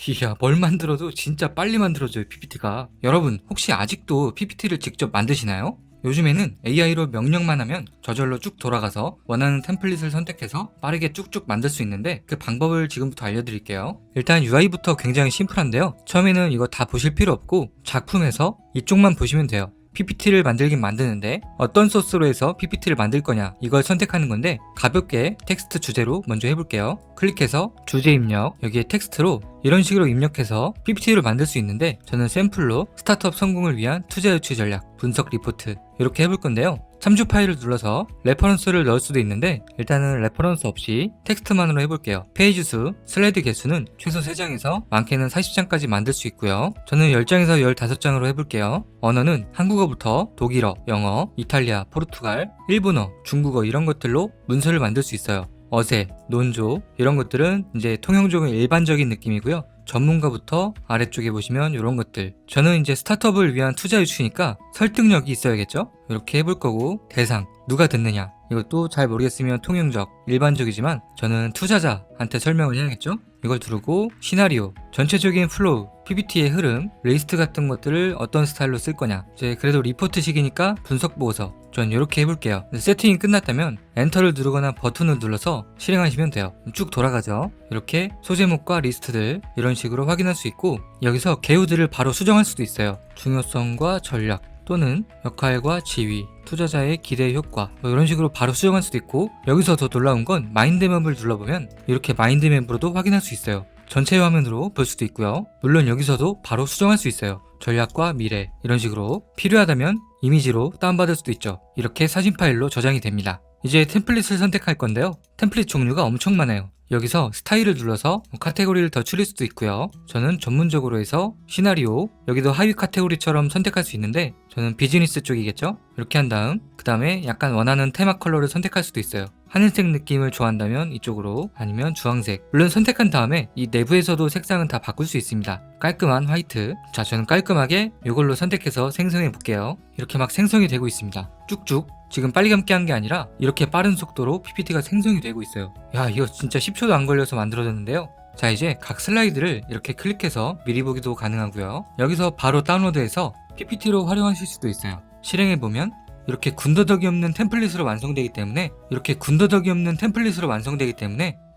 이야, 뭘 만들어도 진짜 빨리 만들어져요, PPT가. 여러분, 혹시 아직도 PPT를 직접 만드시나요? 요즘에는 AI로 명령만 하면 저절로 쭉 돌아가서 원하는 템플릿을 선택해서 빠르게 쭉쭉 만들 수 있는데, 그 방법을 지금부터 알려드릴게요. 일단 UI부터 굉장히 심플한데요. 처음에는 이거 다 보실 필요 없고 작품에서 이쪽만 보시면 돼요. PPT를 만들긴 만드는데 어떤 소스로 해서 PPT를 만들 거냐, 이걸 선택하는 건데, 가볍게 텍스트 주제로 먼저 해볼게요. 클릭해서 주제 입력, 여기에 텍스트로 이런 식으로 입력해서 PPT를 만들 수 있는데, 저는 샘플로 스타트업 성공을 위한 투자 유치 전략 분석 리포트 이렇게 해볼 건데요. 참조 파일을 눌러서 레퍼런스를 넣을 수도 있는데, 일단은 레퍼런스 없이 텍스트만으로 해볼게요. 페이지 수, 슬라이드 개수는 최소 3장에서 많게는 40장까지 만들 수 있고요. 저는 10장에서 15장으로 해볼게요. 언어는 한국어부터 독일어, 영어, 이탈리아, 포르투갈, 일본어, 중국어 이런 것들로 문서를 만들 수 있어요. 어세, 논조 이런 것들은 이제 통용적인 일반적인 느낌이고요. 전문가부터 아래쪽에 보시면 이런 것들, 저는 이제 스타트업을 위한 투자 유치니까 설득력이 있어야겠죠? 이렇게 해볼 거고, 대상, 누가 듣느냐, 이것도 잘 모르겠으면 통용적, 일반적이지만 저는 투자자한테 설명을 해야겠죠? 이걸 두르고 시나리오, 전체적인 플로우, PPT의 흐름, 리스트 같은 것들을 어떤 스타일로 쓸 거냐, 이제 그래도 리포트식이니까 분석 보고서, 전 이렇게 해볼게요. 세팅이 끝났다면 엔터를 누르거나 버튼을 눌러서 실행하시면 돼요. 쭉 돌아가죠. 이렇게 소제목과 리스트들 이런 식으로 확인할 수 있고, 여기서 개요들을 바로 수정할 수도 있어요. 중요성과 전략 또는 역할과 지위, 투자자의 기대 효과, 이런 식으로 바로 수정할 수도 있고, 여기서 더 놀라운 건 마인드맵을 눌러보면 이렇게 마인드맵으로도 확인할 수 있어요. 전체 화면으로 볼 수도 있고요. 물론 여기서도 바로 수정할 수 있어요. 전략과 미래 이런 식으로, 필요하다면 이미지로 다운받을 수도 있죠. 이렇게 사진 파일로 저장이 됩니다. 이제 템플릿을 선택할 건데요. 템플릿 종류가 엄청 많아요. 여기서 스타일을 눌러서 카테고리를 더 추릴 수도 있고요. 저는 전문적으로 해서 시나리오, 여기도 하위 카테고리처럼 선택할 수 있는데 저는 비즈니스 쪽이겠죠? 이렇게 한 다음 그 다음에 약간 원하는 테마 컬러를 선택할 수도 있어요. 하늘색 느낌을 좋아한다면 이쪽으로, 아니면 주황색. 물론 선택한 다음에 이 내부에서도 색상은 다 바꿀 수 있습니다. 깔끔한 화이트. 자, 저는 깔끔하게 이걸로 선택해서 생성해 볼게요. 이렇게 막 생성이 되고 있습니다. 쭉쭉. 지금 빨리 감기 한 게 아니라 이렇게 빠른 속도로 PPT가 생성이 되고 있어요. 야, 이거 진짜 10초도 안 걸려서 만들어졌는데요. 자, 이제 각 슬라이드를 이렇게 클릭해서 미리 보기도 가능하고요. 여기서 바로 다운로드해서 PPT로 활용하실 수도 있어요. 실행해보면 이렇게 군더더기 없는 템플릿으로 완성되기 때문에,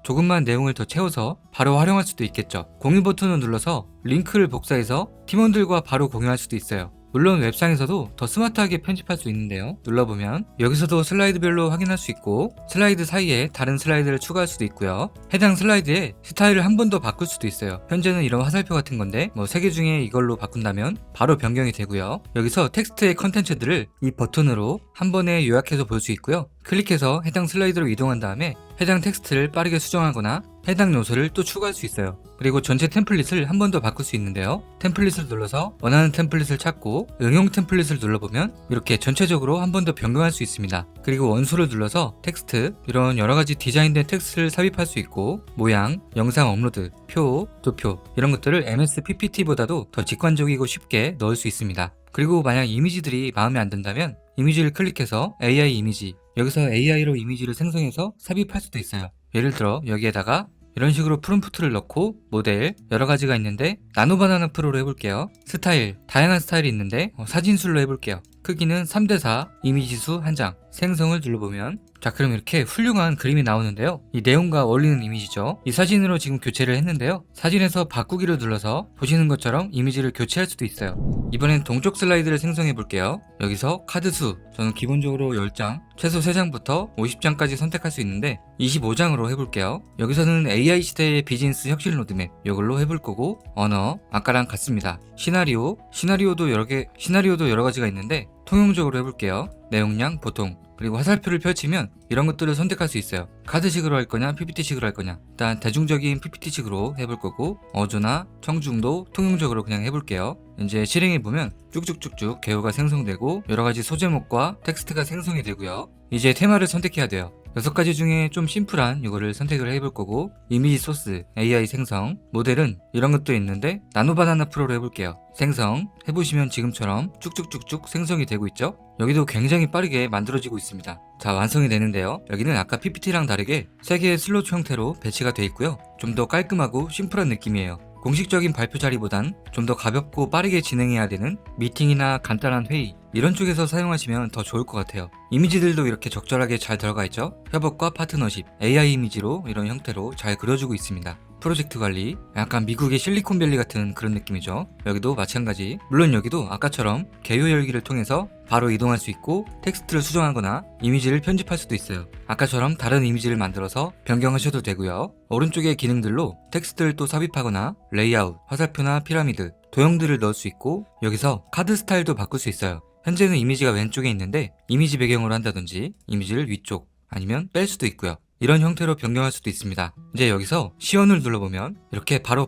조금만 내용을 더 채워서 바로 활용할 수도 있겠죠. 공유 버튼을 눌러서 링크를 복사해서 팀원들과 바로 공유할 수도 있어요. 물론 웹상에서도 더 스마트하게 편집할 수 있는데요. 눌러보면 여기서도 슬라이드별로 확인할 수 있고, 슬라이드 사이에 다른 슬라이드를 추가할 수도 있고요. 해당 슬라이드에 스타일을 한 번 더 바꿀 수도 있어요. 현재는 이런 화살표 같은 건데 뭐 3개 중에 이걸로 바꾼다면 바로 변경이 되고요. 여기서 텍스트의 컨텐츠들을 이 버튼으로 한 번에 요약해서 볼 수 있고요. 클릭해서 해당 슬라이드로 이동한 다음에 해당 텍스트를 빠르게 수정하거나 해당 요소를 또 추가할 수 있어요. 그리고 전체 템플릿을 한 번 더 바꿀 수 있는데요. 템플릿을 눌러서 원하는 템플릿을 찾고 응용 템플릿을 눌러보면 이렇게 전체적으로 한 번 더 변경할 수 있습니다. 그리고 원소를 눌러서 텍스트, 이런 여러가지 디자인된 텍스트를 삽입할 수 있고, 모양, 영상 업로드, 표, 도표 이런 것들을 MS PPT보다도 더 직관적이고 쉽게 넣을 수 있습니다. 그리고 만약 이미지들이 마음에 안 든다면 이미지를 클릭해서 AI 이미지, 여기서 AI로 이미지를 생성해서 삽입할 수도 있어요. 예를 들어 여기에다가 이런 식으로 프롬프트를 넣고 모델 여러 가지가 있는데 나노바나나 프로로 해볼게요. 스타일, 다양한 스타일이 있는데 사진술로 해볼게요. 크기는 3:4, 이미지수 1장. 생성을 눌러보면, 자, 그럼 이렇게 훌륭한 그림이 나오는데요. 이 내용과 어울리는 이미지죠. 이 사진으로 지금 교체를 했는데요. 사진에서 바꾸기를 눌러서 보시는 것처럼 이미지를 교체할 수도 있어요. 이번엔 동쪽 슬라이드를 생성해 볼게요. 여기서 카드 수, 저는 기본적으로 10장, 최소 3장부터 50장까지 선택할 수 있는데 25장으로 해볼게요. 여기서는 AI 시대의 비즈니스 혁신 로드맵, 이걸로 해볼 거고, 언어 아까랑 같습니다. 시나리오도 여러 가지가 있는데 통용적으로 해볼게요. 내용량 보통, 그리고 화살표를 펼치면 이런 것들을 선택할 수 있어요. 카드식으로 할 거냐, PPT식으로 할 거냐. 일단 대중적인 PPT식으로 해볼 거고, 어조나 청중도 통용적으로 그냥 해볼게요. 이제 실행해보면 쭉쭉쭉쭉 개요가 생성되고 여러가지 소제목과 텍스트가 생성이 되고요. 이제 테마를 선택해야 돼요. 6가지 중에 좀 심플한 이거를 선택을 해볼 거고, 이미지 소스, AI 생성, 모델은 이런 것도 있는데 나노바나나 프로로 해볼게요. 생성 해보시면 지금처럼 쭉쭉쭉쭉 생성이 되고 있죠. 여기도 굉장히 빠르게 만들어지고 있습니다. 자, 완성이 되는데요. 여기는 아까 PPT랑 다르게 3개의 슬롯 형태로 배치가 되어 있고요. 좀 더 깔끔하고 심플한 느낌이에요. 공식적인 발표 자리보단 좀 더 가볍고 빠르게 진행해야 되는 미팅이나 간단한 회의 이런 쪽에서 사용하시면 더 좋을 것 같아요. 이미지들도 이렇게 적절하게 잘 들어가 있죠. 협업과 파트너십, AI 이미지로 이런 형태로 잘 그려주고 있습니다. 프로젝트 관리, 약간 미국의 실리콘밸리 같은 그런 느낌이죠. 여기도 마찬가지. 물론 여기도 아까처럼 개요 열기를 통해서 바로 이동할 수 있고 텍스트를 수정하거나 이미지를 편집할 수도 있어요. 아까처럼 다른 이미지를 만들어서 변경하셔도 되고요. 오른쪽의 기능들로 텍스트를 또 삽입하거나 레이아웃, 화살표나 피라미드, 도형들을 넣을 수 있고 여기서 카드 스타일도 바꿀 수 있어요. 현재는 이미지가 왼쪽에 있는데 이미지 배경으로 한다든지 이미지를 위쪽 아니면 뺄 수도 있고요. 이런 형태로 변경할 수도 있습니다. 이제 여기서 시연을 눌러보면 이렇게 바로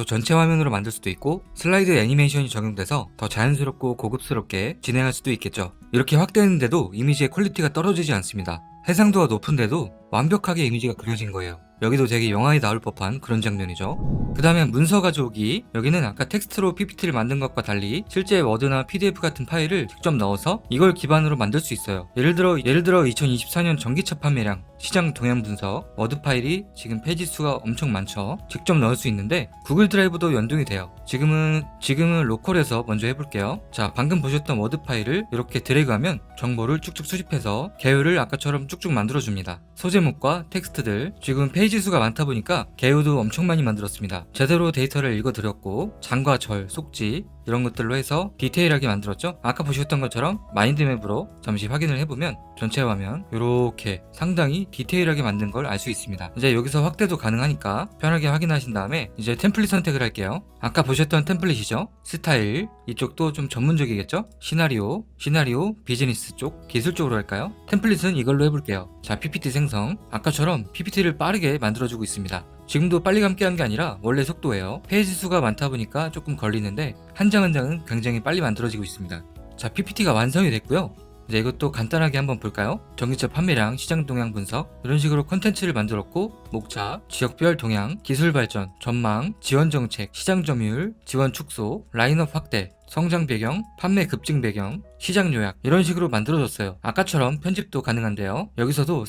전체 화면으로 만들 수도 있고 슬라이드 애니메이션이 적용돼서 더 자연스럽고 고급스럽게 진행할 수도 있겠죠. 이렇게 확대했는데도 이미지의 퀄리티가 떨어지지 않습니다. 해상도가 높은데도 완벽하게 이미지가 그려진 거예요. 여기도 되게 영화에 나올 법한 그런 장면이죠. 그 다음에 문서 가져오기. 여기는 아까 텍스트로 PPT를 만든 것과 달리 실제 워드나 PDF 같은 파일을 직접 넣어서 이걸 기반으로 만들 수 있어요. 예를 들어 2024년 전기차 판매량, 시장 동향 분석, 워드 파일이 지금 페이지 수가 엄청 많죠. 직접 넣을 수 있는데 구글 드라이브도 연동이 돼요. 지금은 로컬에서 먼저 해볼게요. 자, 방금 보셨던 워드 파일을 이렇게 드래그하면 정보를 쭉쭉 수집해서 개요를 아까처럼 쭉쭉 만들어줍니다. 소제목과 텍스트들, 지금 페이지 수가 많다 보니까 개요도 엄청 많이 만들었습니다. 제대로 데이터를 읽어드렸고 장과 절, 속지 이런 것들로 해서 디테일하게 만들었죠. 아까 보셨던 것처럼 마인드맵으로 잠시 확인을 해보면 전체 화면 이렇게 상당히 디테일하게 만든 걸 알 수 있습니다. 이제 여기서 확대도 가능하니까 편하게 확인하신 다음에 이제 템플릿 선택을 할게요. 아까 보셨던 템플릿이죠. 스타일, 이쪽도 좀 전문적이겠죠. 시나리오, 비즈니스 쪽, 기술 쪽으로 할까요? 템플릿은 이걸로 해볼게요. 자, PPT 생성. 아까처럼 PPT를 빠르게 만들어주고 있습니다. 지금도 빨리 감기 한 게 아니라 원래 속도예요. 페이지 수가 많다 보니까 조금 걸리는데 한 장 한 장은 굉장히 빨리 만들어지고 있습니다. 자, PPT가 완성이 됐고요. 이제 이것도 간단하게 한번 볼까요? 전기차 판매량, 시장 동향 분석 이런 식으로 컨텐츠를 만들었고 목차, 지역별 동향, 기술 발전, 전망, 지원 정책, 시장 점유율, 지원 축소, 라인업 확대, 성장 배경, 판매 급증 배경, 시장 요약 이런 식으로 만들어졌어요. 아까처럼 편집도 가능한데요. 여기서도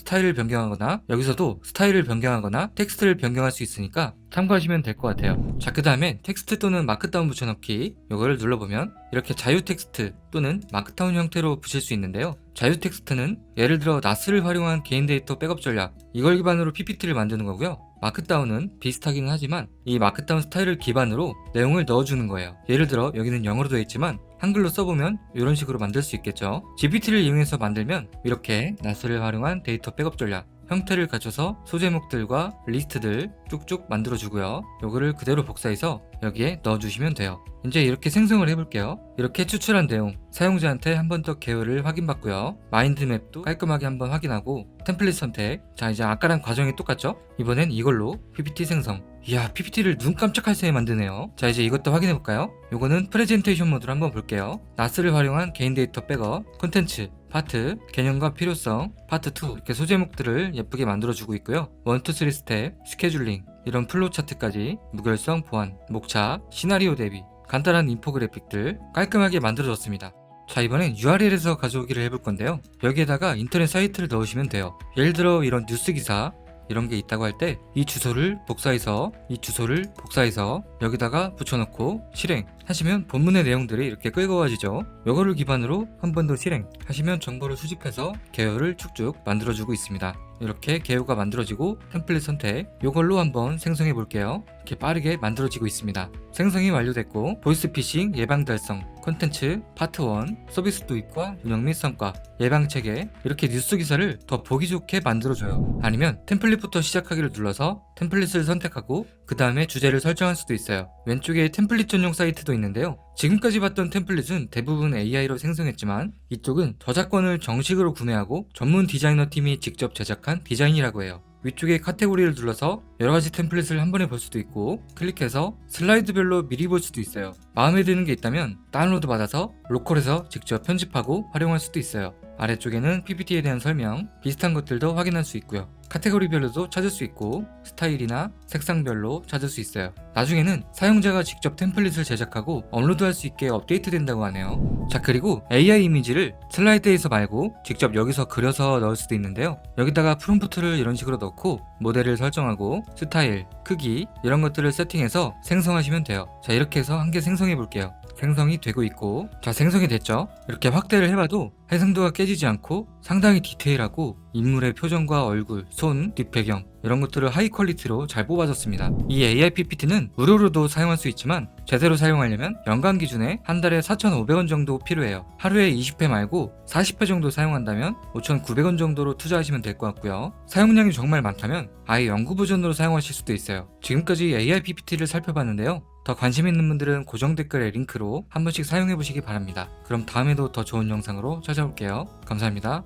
스타일을 변경하거나 텍스트를 변경할 수 있으니까 참고하시면 될 것 같아요. 자, 그 다음에 텍스트 또는 마크다운 붙여넣기 이거를 눌러보면 이렇게 자유 텍스트 또는 마크다운 형태로 붙일 수 있는데요. 자유 텍스트는 예를 들어 나스를 활용한 개인 데이터 백업 전략 이걸 기반으로 PPT를 만드는 거고요. 마크다운은 비슷하기는 하지만 이 마크다운 스타일을 기반으로 내용을 넣어주는 거예요. 예를 들어 여기는 영어로 되어 있지만 한글로 써보면 이런 식으로 만들 수 있겠죠. GPT를 이용해서 만들면 이렇게 나스를 활용한 데이터 백업 전략 형태를 갖춰서 소제목들과 리스트들 쭉쭉 만들어주고요. 요거를 그대로 복사해서 여기에 넣어주시면 돼요. 이제 이렇게 생성을 해볼게요. 이렇게 추출한 내용 사용자한테 한 번 더 개요를 확인받고요. 마인드맵도 깔끔하게 한번 확인하고 템플릿 선택. 자, 이제 아까랑 과정이 똑같죠? 이번엔 이걸로 PPT 생성. 이야, PPT를 눈 깜짝할 새에 만드네요. 자, 이제 이것도 확인해볼까요? 요거는 프레젠테이션 모드로 한번 볼게요. 나스를 활용한 개인 데이터 백업, 콘텐츠, 파트, 개념과 필요성, 파트 2 이렇게 소제목들을 예쁘게 만들어주고 있고요. 1, 2, 3 스텝, 스케줄링, 이런 플로우 차트까지 무결성 보완, 목차, 시나리오 대비, 간단한 인포그래픽들 깔끔하게 만들어졌습니다. 자, 이번엔 URL에서 가져오기를 해볼 건데요. 여기에다가 인터넷 사이트를 넣으시면 돼요. 예를 들어 이런 뉴스 기사 이런 게 있다고 할 때 이 주소를 복사해서 여기다가 붙여넣고 실행하시면 본문의 내용들이 이렇게 끌고 와지죠. 요거를 기반으로 한 번 더 실행하시면 정보를 수집해서 개요를 쭉쭉 만들어주고 있습니다. 이렇게 개요가 만들어지고 템플릿 선택 요걸로 한번 생성해 볼게요. 이렇게 빠르게 만들어지고 있습니다. 생성이 완료됐고 보이스피싱 예방 달성, 콘텐츠 파트 1, 서비스 도입과 운영 및 성과, 예방체계 이렇게 뉴스 기사를 더 보기 좋게 만들어줘요. 아니면 템플릿부터 시작하기를 눌러서 템플릿을 선택하고 그 다음에 주제를 설정할 수도 있어요. 왼쪽에 템플릿 전용 사이트도 있는데요. 지금까지 봤던 템플릿은 대부분 AI로 생성했지만 이쪽은 저작권을 정식으로 구매하고 전문 디자이너 팀이 직접 제작한 디자인이라고 해요. 위쪽에 카테고리를 눌러서 여러가지 템플릿을 한 번에 볼 수도 있고 클릭해서 슬라이드별로 미리 볼 수도 있어요. 마음에 드는 게 있다면 다운로드 받아서 로컬에서 직접 편집하고 활용할 수도 있어요. 아래쪽에는 PPT에 대한 설명, 비슷한 것들도 확인할 수 있고요. 카테고리별로도 찾을 수 있고 스타일이나 색상별로 찾을 수 있어요. 나중에는 사용자가 직접 템플릿을 제작하고 업로드할 수 있게 업데이트 된다고 하네요. 자, 그리고 AI 이미지를 슬라이드에서 말고 직접 여기서 그려서 넣을 수도 있는데요. 여기다가 프롬프트를 이런 식으로 넣고 모델을 설정하고 스타일, 크기 이런 것들을 세팅해서 생성하시면 돼요. 자, 이렇게 해서 한 개 생성해 볼게요. 생성이 되고 있고, 자, 생성이 됐죠? 이렇게 확대를 해봐도 해상도가 깨지지 않고 상당히 디테일하고 인물의 표정과 얼굴, 손, 뒷배경 이런 것들을 하이 퀄리티로 잘 뽑아줬습니다. 이 AI PPT는 무료로도 사용할 수 있지만 제대로 사용하려면 연간 기준에 한 달에 4,500원 정도 필요해요. 하루에 20회 말고 40회 정도 사용한다면 5,900원 정도로 투자하시면 될 것 같고요. 사용량이 정말 많다면 아예 연구 버전으로 사용하실 수도 있어요. 지금까지 AI PPT를 살펴봤는데요. 더 관심 있는 분들은 고정 댓글의 링크로 한 번씩 사용해 보시기 바랍니다. 그럼 다음에도 더 좋은 영상으로 찾아올게요. 감사합니다.